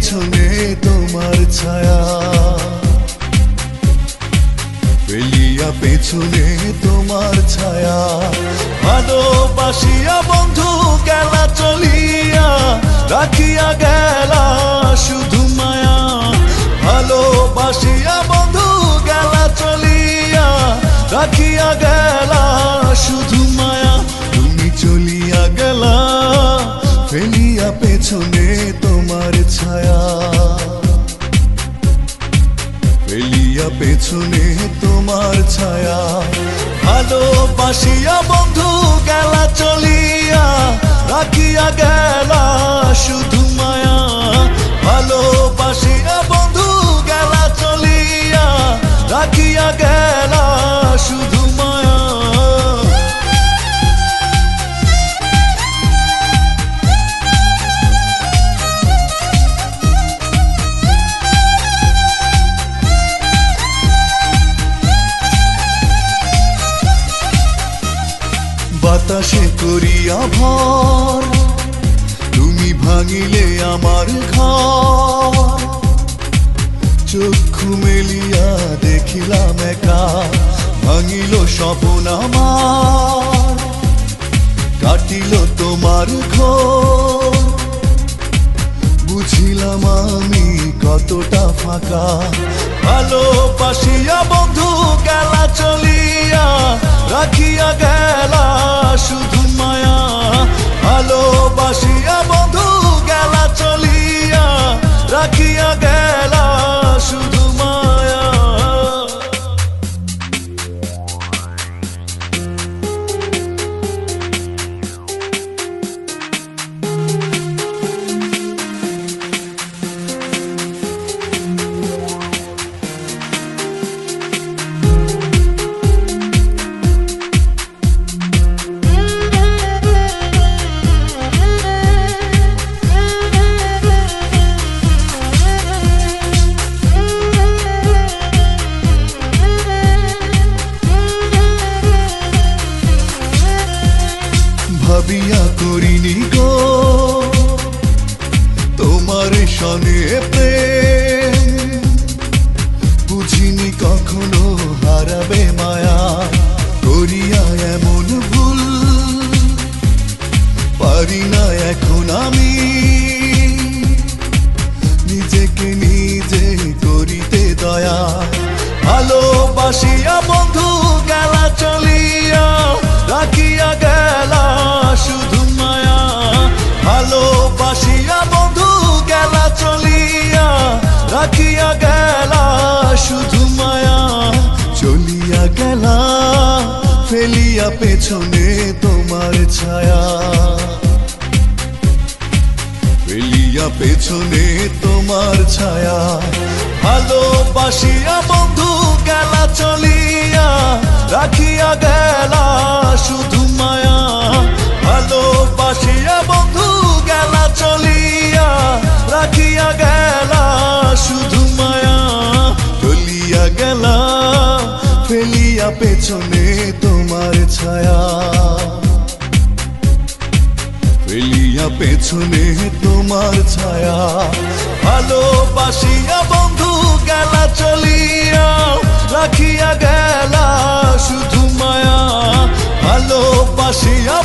পেছনে তোমার ছায়া, ফেলিয়া পেছনে তোমার ছায়া। ভালোবাসিয়া বন্ধু গেলা চলিয়া, রাখিয়া গেলা শুধু মায়া। ভালোবাসিয়া বন্ধু গেলা চলিয়া, রাখিয়া গেলা শুধু মায়া। তুমি চলিয়া গেলা ফেলিয়া পেছনে তোমার ছায়া, ফেলিয়া পেছনে তোমার ছায়া। ভালোবাসিয়া বন্ধু গেলা চলিয়া, রাখিয়া গেলা শুধু মায়া। ভালোবাসিয়া বন্ধু গেলা চলিয়া, রাখিয়া গেলা শুধু মায়া। বাতাসে করিয়া ভর, তুমি ভাঙিলে আমার ঘর। চক্ষু মেলিয়া দেখিলাম একা, ভাঙিল স্বপ্ন আমার। কাটিল তোমার ঘোর, বুঝিলাম আমি কতটা ফাঁকা। ভালোবাসিয়া বন্ধু গেলা চলিয়া, রাখিয়া গেলা শুধু মায়া। ভালোবাসিয়া বন্ধু গেলা চলিয়া, রাখিয়া গেলা শুধু মায়া। ভাবিয়া করিনি গো তোমার সনে প্রেম, বুঝিনি কখনো হারাবে মায়া। করিয়া এমন ভুল পারি না এখন আমি, নিজেকে নিজে করিতে দয়া। ভালোবাসিয়া বন্ধু গেলা চলিয়া, রাখিয়া গেলা শুধু মায়া। ভালোবাসিয়া বন্ধু গেলা চলিয়া, রাখিয়া গেলা শুধু মায়া। চলিয়া গেলা ফেলিয়া পেছনে তোমার ছায়া, ফেলিয়া পেছনে তোমার ছায়া। ভালোবাসিয়া বন্ধু গেলা চলিয়া, রাখিয়া গেলা শুধু মায়া। ভালোবাসিয়া বন্ধু গেলা চলিয়া, রাখিয়া গেলা শুধু মায়া। চলিয়া গেলা ফেলিয়া পেছনে তোমার ছায়া, ফেলিয়া পেছনে তোমার ছায়া। ভালোবাসিয়া বন্ধু গেলা চলিয়া, রাখিয়া গেলা শুধু মায়া। ভালোবাসিয়া